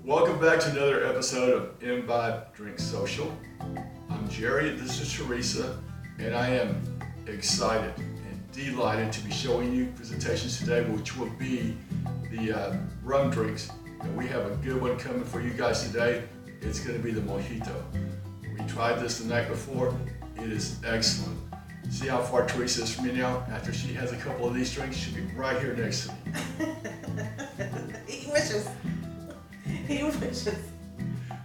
Welcome back to another episode of Imbibe Drink Social. I'm Jerry, this is Teresa, and I am excited and delighted to be showing you presentations today, which will be the rum drinks. And we have a good one coming for you guys today. It's going to be the Mojito. We tried this the night before. It is excellent. See how far Teresa is from me now? After she has a couple of these drinks, she'll be right here next to me. He wishes. He wishes.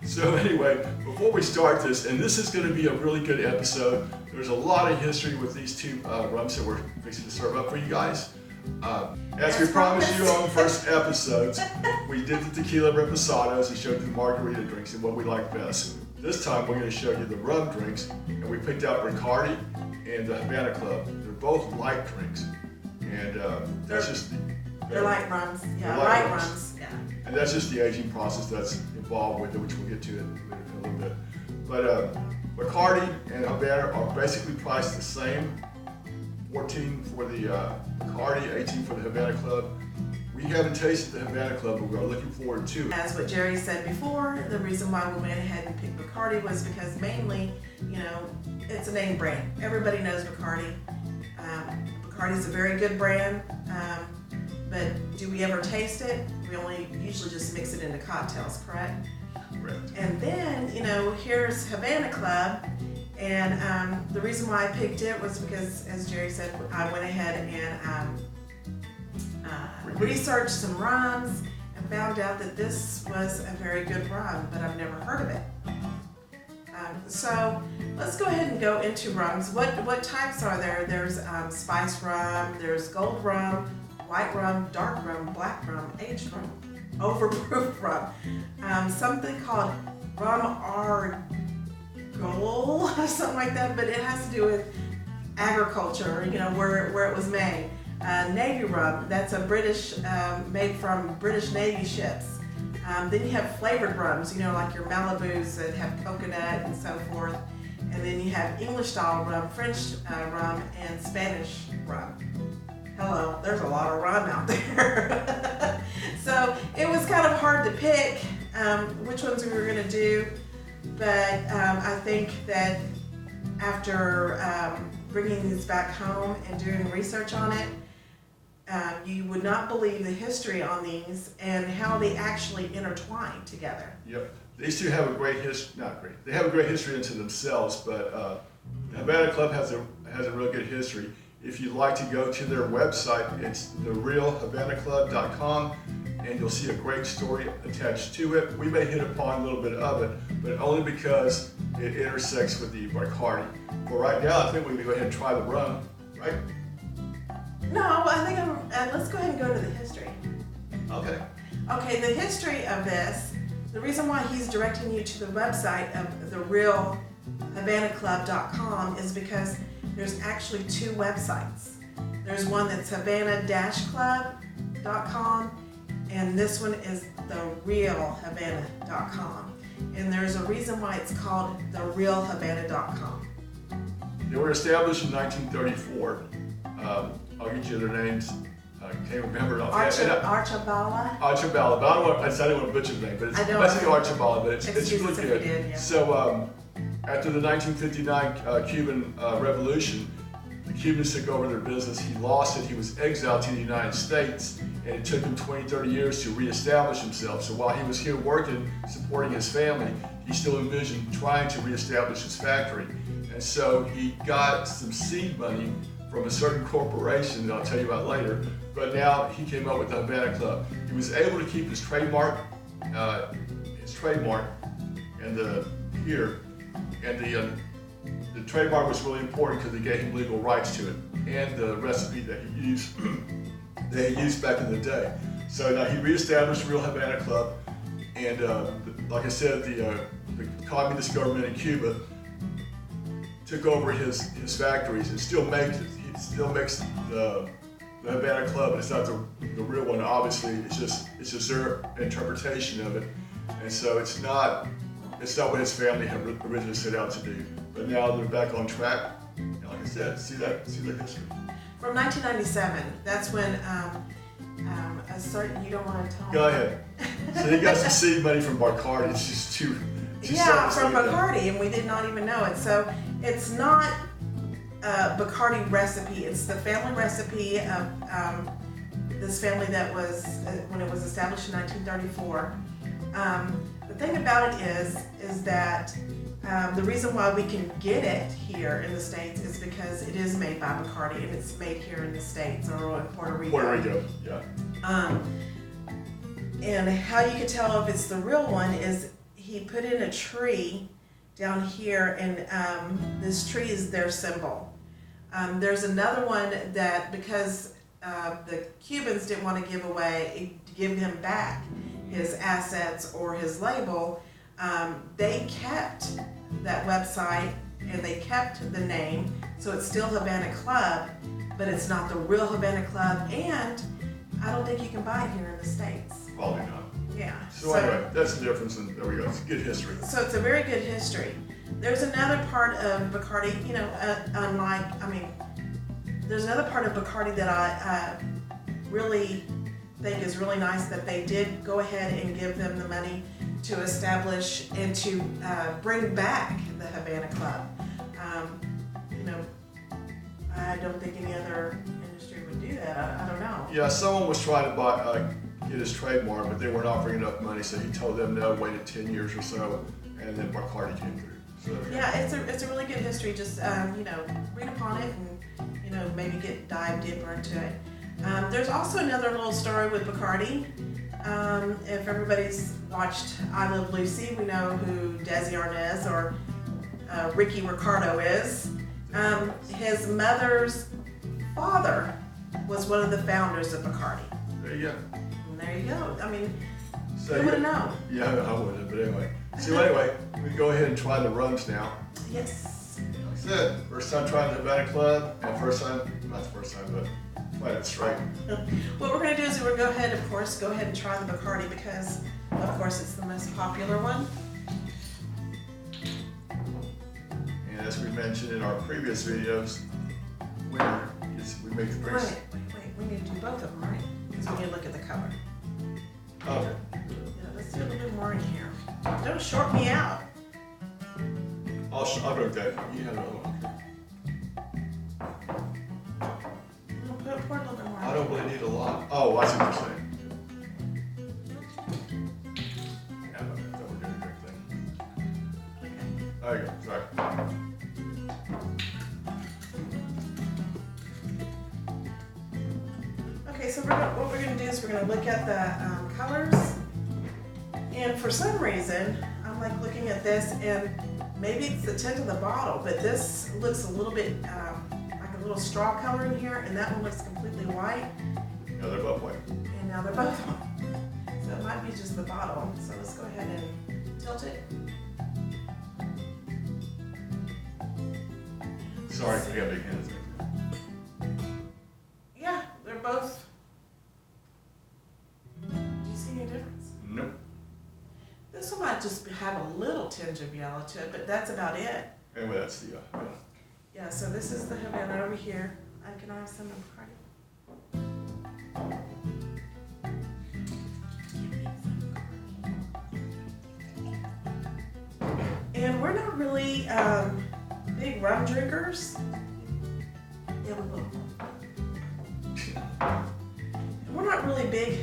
So anyway, before we start this, and this is going to be a really good episode, there's a lot of history with these two rums that we're fixing to serve up for you guys. As we promised you on the first episodes, we did the tequila reposados and showed you the margarita drinks and what we like best. This time we're going to show you the rum drinks, and we picked out Bacardi and the Havana Club. They're both light drinks, and that's just they're light rums. Yeah, light rums. Yeah. And that's just the aging process that's involved with it, which we'll get to in a little bit. But Bacardi and Havana are basically priced the same. 14 for the Bacardi, 18 for the Havana Club. We haven't tasted the Havana Club, but we're looking forward to it. As what Jerry said before, the reason why we went ahead and picked Bacardi was because mainly, it's a name brand. Everybody knows Bacardi. Bacardi's a very good brand, but do we ever taste it? We only usually just mix it into cocktails, correct? Correct. And then, here's Havana Club. And the reason why I picked it was because, as Jerry said, I went ahead and researched some rums and found out that this was a very good rum, but I've never heard of it. So let's go ahead and go into rums. What types are there? There's spice rum, there's gold rum, white rum, dark rum, black rum, aged rum, overproof rum, something called rum argol, something like that, but it has to do with agriculture, where it was made. Navy rum, that's a British, made from British Navy ships. Then you have flavored rums, like your Malibus that have coconut and so forth. And then you have English style rum, French rum, and Spanish rum. Hello, there's a lot of rum out there. So it was kind of hard to pick which ones we were going to do. But I think that after bringing these back home and doing research on it, you would not believe the history on these and how they actually intertwine together. Yep. These two have a great history, not great, they have a great history into themselves, but the Havana Club has a real good history. If you'd like to go to their website, it's therealhavanaclub.com, and you'll see a great story attached to it. We may hit upon a little bit of it, but only because it intersects with the Bacardi. For right now, I think we can go ahead and try the rum, right? No, I think let's go ahead and go to the history. Okay. Okay, the history of this, the reason why he's directing you to the website of therealhavanaclub.com is because there's actually two websites. There's one that's havana-club.com, and this one is therealhavana.com. And there's a reason why it's called therealhavana.com. They were established in 1934. I'll get you their names. I can't remember it offhand. Archibald. Archibald. But I didn't want to butcher the name, but it's basically Archibald, but it's really good. Did, yeah. So after the 1959 Cuban Revolution, the Cubans took over their business. He lost it. He was exiled to the United States, and it took him 20, 30 years to reestablish himself. So while he was here working, supporting his family, he still envisioned trying to reestablish his factory. And so he got some seed money from a certain corporation that I'll tell you about later, but now he came up with the Havana Club. He was able to keep his trademark, and the trademark was really important because they gave him legal rights to it, and the recipe that he used, back in the day. So now he reestablished the Real Havana Club, and like I said, the communist government in Cuba took over his factories and still makes it. He still makes the Havana Club, but it's not the real one. Obviously, it's just their interpretation of it, and so it's not what his family had originally set out to do. But now they're back on track. And like I said, see their history. From 1997, that's when a certain, you don't want to tell Go me. ahead. So he got some seed money from Bacardi. It's just too. Yeah, from Bacardi, and we did not even know it. So it's not a Bacardi recipe. It's the family recipe of this family that was, when it was established in 1934. The thing about it is that the reason why we can get it here in the States is because it is made by Bacardi, and it's made here in the States or in Puerto Rico. Puerto Rico, yeah. And how you can tell if it's the real one is he put in a tree down here, and this tree is their symbol. There's another one that, because the Cubans didn't want to give him back his assets or his label, they kept that website and they kept the name, so it's still Havana Club, but it's not the real Havana Club, and I don't think you can buy it here in the States. Probably not. Yeah. So anyway, that's the difference, and there we go. It's good history. So it's a very good history. There's another part of Bacardi, there's another part of Bacardi that I really think is really nice, that they did go ahead and give them the money to establish and to bring back the Havana Club. I don't think any other industry would do that. I don't know. Yeah, someone was trying to get his trademark, but they weren't offering enough money, so he told them no, waited 10 years or so, and then Bacardi came through. So, yeah, it's a really good history. Just read upon it and maybe dive deeper into it. There's also another little story with Bacardi. If everybody's watched I Love Lucy, we know who Desi Arnaz or Ricky Ricardo is. His mother's father was one of the founders of Bacardi. there you go. And there you go. I mean, So, who would have known? Yeah, I wouldn't, but anyway. So anyway, we go ahead and try the rums now. Yes. That's it. First time trying the Havana Club, and not the first time, but trying it straight. What we're going to do is we're going to go ahead and try the Bacardi, because, of course, it's the most popular one. And as we mentioned in our previous videos, winner is we make the drinks. Wait. We need to do both of them, right? Because we need to look at the color. Okay. Yeah, let's do a little bit more in here. Don't short me out. I'll wrote that. You had another one. Pour a little bit more. I don't really need a lot. Oh, I see what you're saying. Yeah, I thought we were doing a big thing. There you go. Sorry. Okay, so what we're going to do is we're going to look at the colors. And for some reason, I'm like looking at this, and maybe it's the tint of the bottle, but this looks a little bit like a little straw color in here, and that one looks completely white. Yeah, they're both white. And now they're both white. So it might be just the bottle. So let's go ahead and tilt it. Sorry, I got big hands. Yeah, they're both. Do you see any difference? Nope. This one might just have a little tinge of yellow to it, but that's about it. Anyway, that's the Yeah, so this is the Havana over here. Can I have some of Bacardi? And we're not really big rum drinkers. Yeah, we will. We're not really big.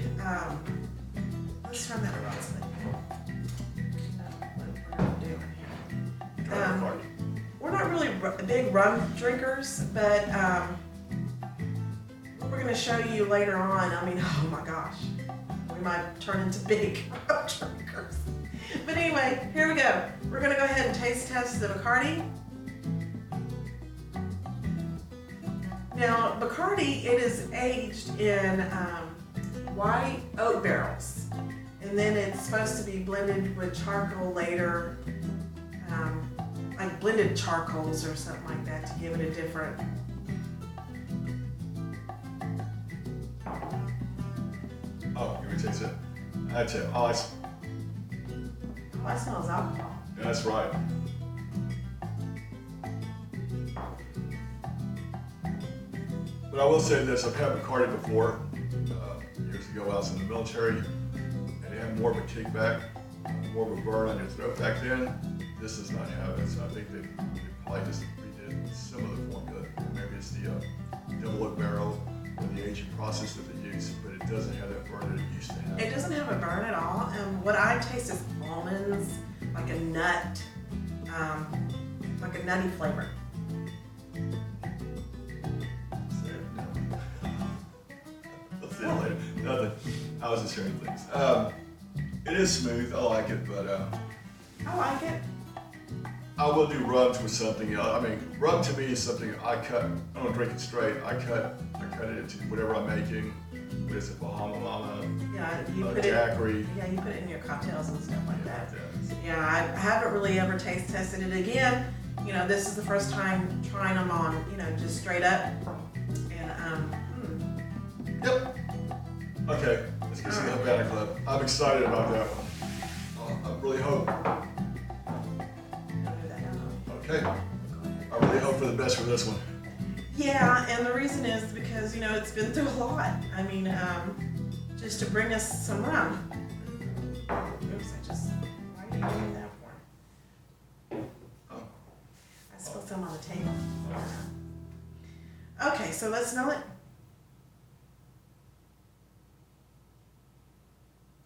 Let's turn that around so that we're not really big rum drinkers, but what we're going to show you later on, I mean, oh my gosh, we might turn into big rum drinkers. But anyway, here we go. We're going to go ahead and taste test the Bacardi. Now, Bacardi, it is aged in white oak barrels, and then it's supposed to be blended with charcoal later, like blended charcoals or something like that, to give it a different. Oh, you want to taste it? That's it. Oh, it's, Oh, that smells alcohol. yeah, that's right. But I will say this: I've had Bacardi before. ago, I was in the military, and it had more of a kickback, more of a burn on your throat back then. This does not have it, so I think they probably just redid some of the formula. Maybe it's the double oak barrel or the aging process that they use, but it doesn't have that burn that it used to have. It doesn't have a burn at all. What I taste is almonds, like a nut, like a nutty flavor. Let's see it later. Nothing. I was just hearing things. It is smooth. I like it, but I like it. I will do rums with something else. I mean, rum to me is something I cut. I don't drink it straight. I cut it into whatever I'm making. What is it, Bahama Mama? Yeah, you put daiquiri. it. Yeah, you put it in your cocktails and stuff like that. Yeah. Yeah, I haven't really ever taste tested it again. You know, this is the first time trying them on. You know, just straight up. And Yep. Okay, let's get to the Havana Club. I'm excited about that one. I really hope. Okay. I really hope for the best for this one. Yeah, and the reason is because, you know, it's been through a lot. I mean, just to bring us some rum. Oops, why are you doing that for? Oh. I spilled some on the table. Okay, so let's smell it.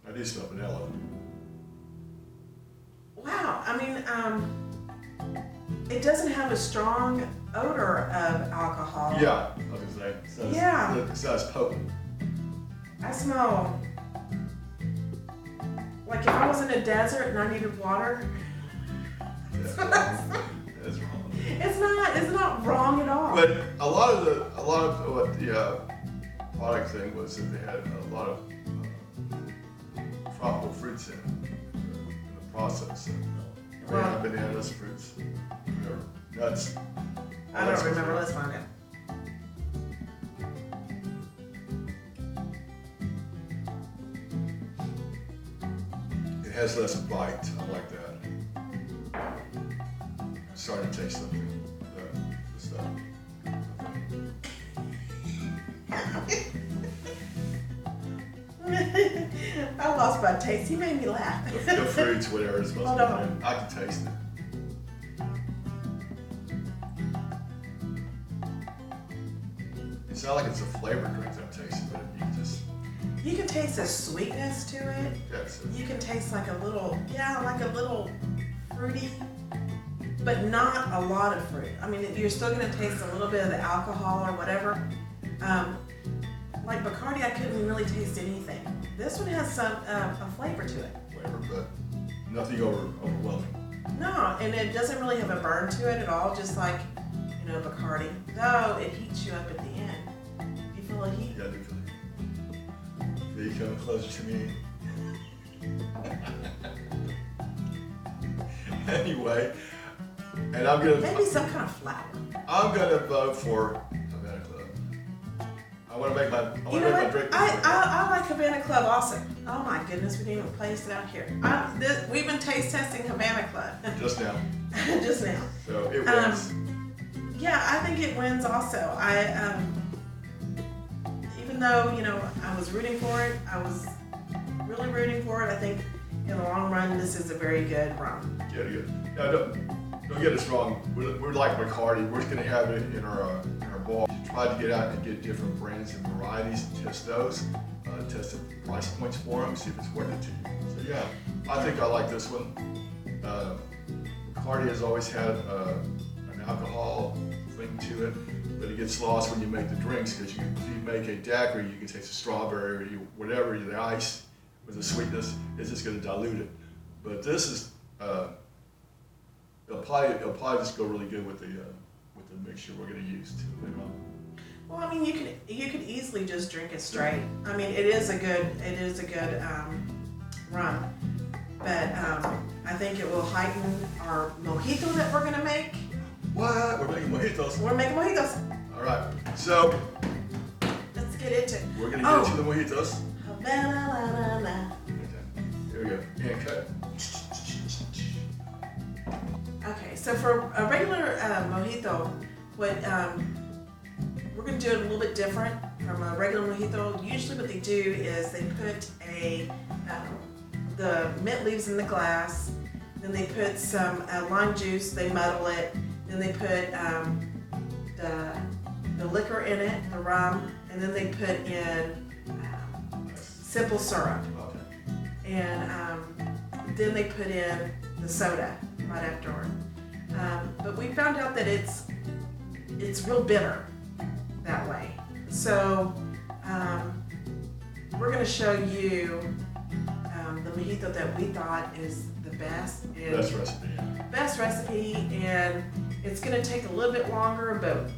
I do smell vanilla. Wow, I mean, it doesn't have a strong odor of alcohol. Yeah, I was gonna say. Yeah. It sounds potent. I smell like if I was in a desert and I needed water. That's wrong. That's wrong. It's not wrong at all. But a lot of what the product thing was that they had a lot of tropical fruits in the process. Bananas, fruits, whatever, nuts. I don't remember. Let's find it. It has less bite. I like that. I'm starting to taste something. The stuff. I lost my taste. He made me laugh. The fruits, whatever it's supposed Hold to on. be. I can taste it. It's not like it's a flavored drink that I'm tasting, but you can just. You can taste the sweetness to it. That's it. You can taste like a little fruity, but not a lot of fruit. I mean, you're still going to taste a little bit of the alcohol or whatever. Like Bacardi, I couldn't really taste anything. This one has some a flavor to it. Flavor, but nothing overwhelming. No, and it doesn't really have a burn to it at all, just like, you know, Bacardi. Though it heats you up at the end. Do you feel the heat? Yeah, I do feel it. Feel you coming closer to me. Anyway, and I'm gonna. Maybe some kind of flour. I'm gonna vote for Havana Club. I want to make my. You know what? Drink. I like Havana Club also. Oh my goodness, we didn't even place it out here. We've been taste testing Havana Club. Just now. Just now. So it wins. Yeah, I think it wins also. Even though, you know, I was rooting for it, I was really rooting for it. I think in the long run, this is a very good rum. Yeah, good. Now, don't get us wrong. We're like Bacardi. We're going to have it in our bar. Try to get out and get different brands and varieties and test those. Test the price points for them, see if it's worth it to you. So yeah, I think I like this one. Bacardi has always had an alcohol thing to it, but it gets lost when you make the drinks because if you make a daiquiri, you can taste the strawberry or whatever, the ice with the sweetness, it's just going to dilute it. But this is, it'll probably just go really good with the mixture we're going to use too later on. Well, I mean, you could easily just drink it straight. I mean, it is a good rum, but I think it will heighten our mojito that we're gonna make. What? We're making mojitos. We're making mojitos. All right. So Let's get into it. we're gonna get into the mojitos. Havana, la, la, la. Here we go. And cut. Okay, so for a regular mojito, what we're gonna do it a little bit different from a regular mojito, usually what they do is they put the mint leaves in the glass, then they put some lime juice, they muddle it, then they put the liquor in it, the rum, and then they put in simple syrup. And then they put in the soda right afterward. But we found out that it's real bitter that way. So we're going to show you the mojito that we thought is the best. And Best recipe. Best recipe, and it's going to take a little bit longer, but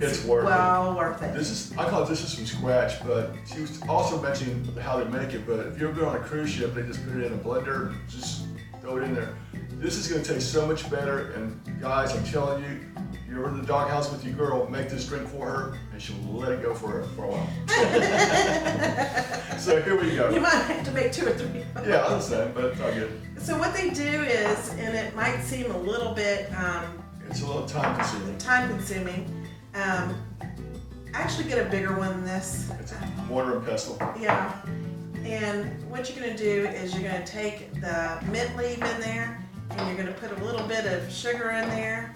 It's worth it. Worth it. I call this from scratch, but she was also mentioning how they make it. But if you've been on a cruise ship, they just put it in a blender, just throw it in there. This is going to taste so much better. And guys, I'm telling you, you're in the doghouse with your girl, make this drink for her, and she'll let it go for a while. So here we go. You might have to make 2 or 3. Yeah, I understand, but it's all good. So what they do is, and it might seem a little bit It's a little time consuming. Actually get a bigger one than this. It's a mortar and pestle. Yeah. And what you're going to do is you're going to take the mint leaf in there, and you're going to put a little bit of sugar in there,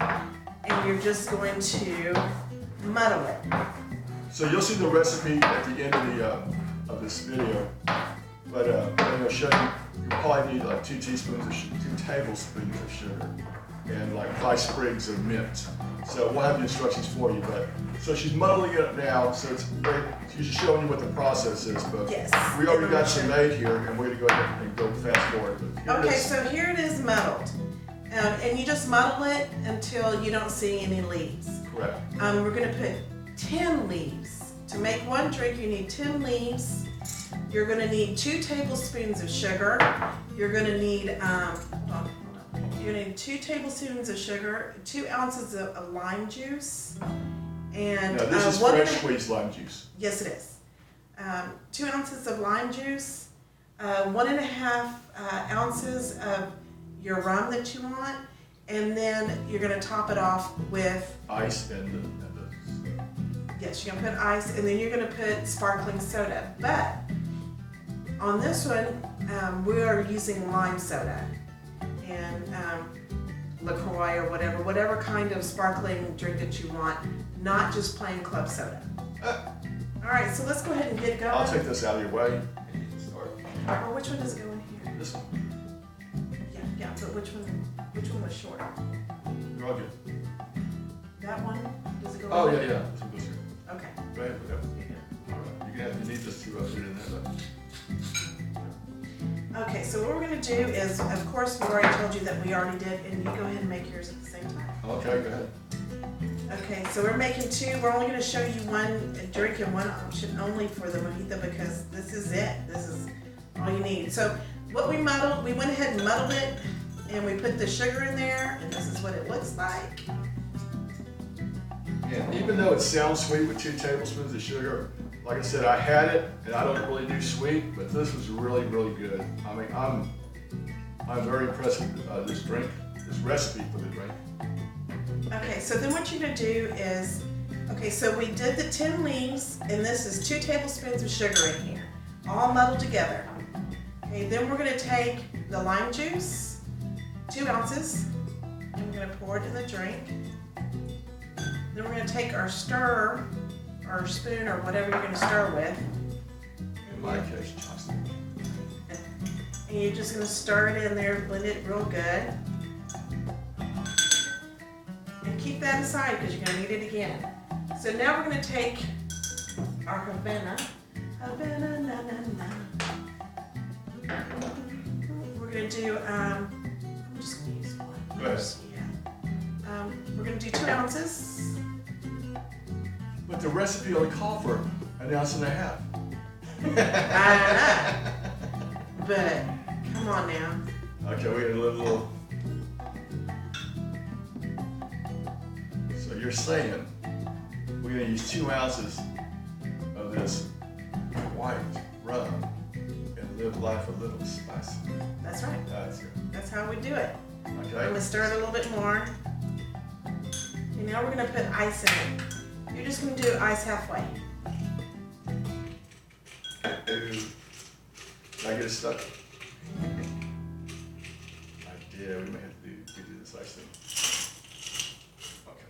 and you're just going to muddle it. So you'll see the recipe at the end of this video, but I'm going to show you. You probably need like 2 tablespoons of sugar and like 5 sprigs of mint. So we'll have the instructions for you. But so she's muddling it up now. So she's just showing you what the process is. But Yes. we already got some made here, and we're going to go ahead and go fast forward. Okay, so here it is muddled. And you just muddle it until you don't see any leaves. Correct. We're going to put 10 leaves. To make one drink, you need 10 leaves. You're going to need 2 tablespoons of sugar. You're going to need, you're going to need 2 tablespoons of sugar, 2 ounces of lime juice, and Now this is fresh squeezed lime juice. Yes, it is. 2 ounces of lime juice, 1.5 ounces of your rum that you want, and then you're going to top it off with Ice and yes, you're going to put ice, and then you're going to put sparkling soda. But on this one, we are using lime soda and LaCroix or whatever kind of sparkling drink that you want, not just plain club soda. All right, so let's go ahead and get going. I'll take this out of your way and you can start. Well, which one does it go in here? This one. Yeah, but which one was short? You're all good. That one? Does it go Oh in yeah, here? yeah. This one goes here. Okay. Go ahead. All right. You need this to put it in there. Okay, so what we're going to do is, of course, we already told you that we already did, and you go ahead and make yours at the same time. Okay, go ahead. Okay, so we're making 2. We're only going to show you one drink and one option only for the mojito because this is it. This is all you need. So what we muddled, we went ahead and muddled it, and we put the sugar in there, and this is what it looks like. And even though it sounds sweet with 2 tablespoons of sugar, like I said, I had it, and I don't really do sweet, but this was really, really good. I mean, I'm very impressed with this drink, this recipe for the drink. Okay, so then what you're going to do is, okay, so we did the 10 leaves, and this is 2 tablespoons of sugar in here, all muddled together. Okay, then we're going to take the lime juice, 2 ounces, and we're going to pour it in the drink. Then we're going to take our stir, or spoon, or whatever you're going to stir with. In my case, chopstick. And you're just going to stir it in there, blend it real good. And keep that aside because you're going to need it again. So now we're going to take our Havana, na, na, na. We're going to do, I'm just going to use one. Go ahead. Yeah. We're going to do 2 ounces. But the recipe only called for 1.5 ounces. I know. But come on now. Okay, we got a little. So you're saying we're gonna use 2 ounces of this white rum and live life a little spicy. That's right. That's it. That's how we do it. I'm Okay. going to stir it a little bit more. And now we're going to put ice in it. You're just going to do ice halfway. Did I get it stuck? I did. We may have to do this ice thing. Okay.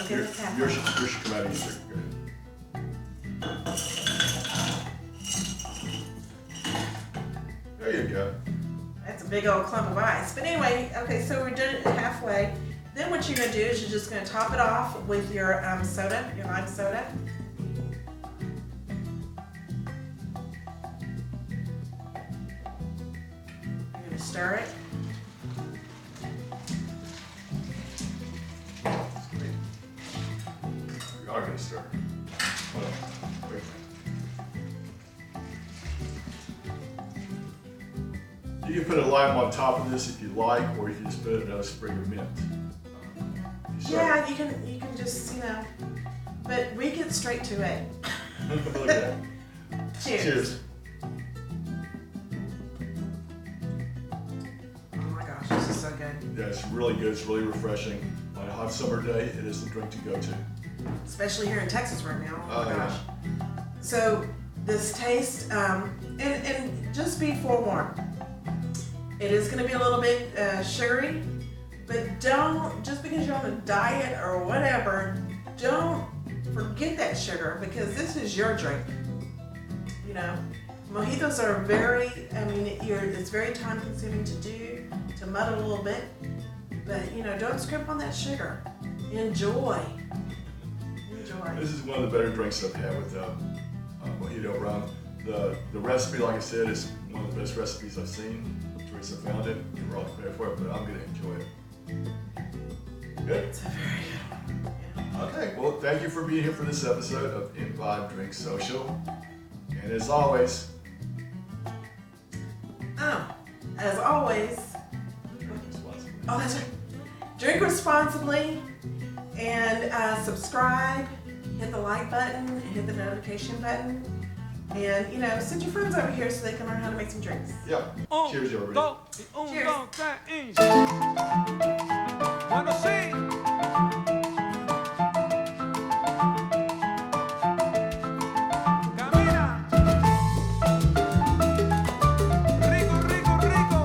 Okay, let's have Yours should come out easier. Go ahead. There you go. That's a big old clump of ice. But anyway, okay, so we're doing it halfway. Then what you're gonna do is you're just gonna top it off with your soda, your lime soda. You're gonna stir it. We are gonna stir. Hold on. Wait. You can put a lime on top of this if you like, or you can just put another sprig of mint. Yeah, you can just, but we get straight to it. Look at that. Cheers. Cheers. Oh my gosh, this is so good. Yeah, it's really good. It's really refreshing. On a hot summer day, it is the drink to go to. Especially here in Texas right now. Oh my yeah. gosh. So this taste, and just be forewarned, it is going to be a little bit sugary, but don't, just because you're on a diet or whatever, don't forget that sugar, because this is your drink. Mojitos are very, it's very time consuming to do, to muddle a little bit, but don't scrimp on that sugar. Enjoy. This is one of the better drinks I've had with Mojito rum. The recipe, like I said, is one of the best recipes I've seen. Teresa found it. We're all prepared for it, but I'm going to enjoy it. Good? It's a very good one. Yeah. Okay, well, thank you for being here for this episode of Imbibe Drink Social. And as always, Oh, that's right. Drink responsibly and subscribe, hit the like button, and hit the notification button. And, send your friends over here so they can learn how to make some drinks. yeah. Cheers, everybody. Cheers. Bueno, sí. Camina. Rico, rico, rico.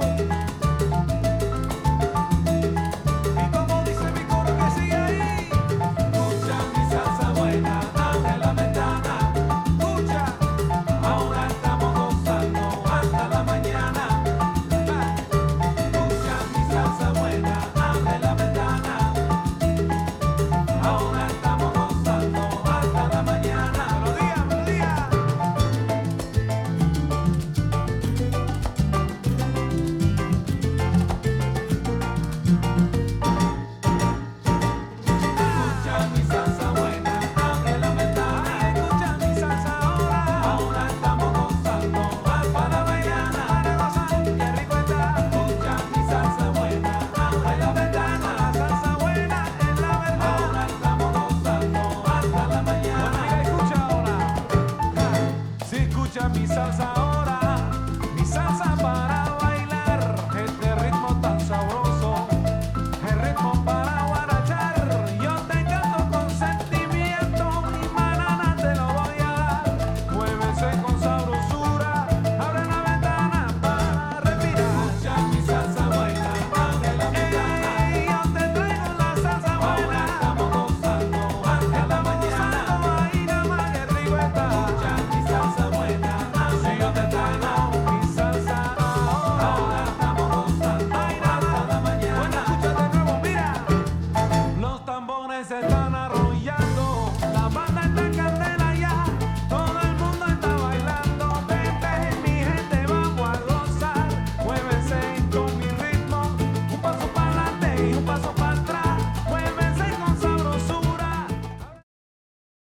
Y como dice mi coro que sigue ahí. Escucha mi salsa buena, abre la ventana. Escucha, ahora estamos gozando hasta la mañana. Escucha mi salsa buena, abre la ventana. Ahora estamos gozando hasta la mañana. Melodía, melodía. Escucha mi salsa buena, abre la ventana. Escucha mi salsa ahora. Ahora estamos gozando hasta la mañana. Para gozar, qué rico está. Escucha mi salsa buena, abre la ventana. La salsa buena es la verdad. Ahora estamos gozando hasta la mañana. Bueno, mira, escucha ahora. Si escucha mi salsa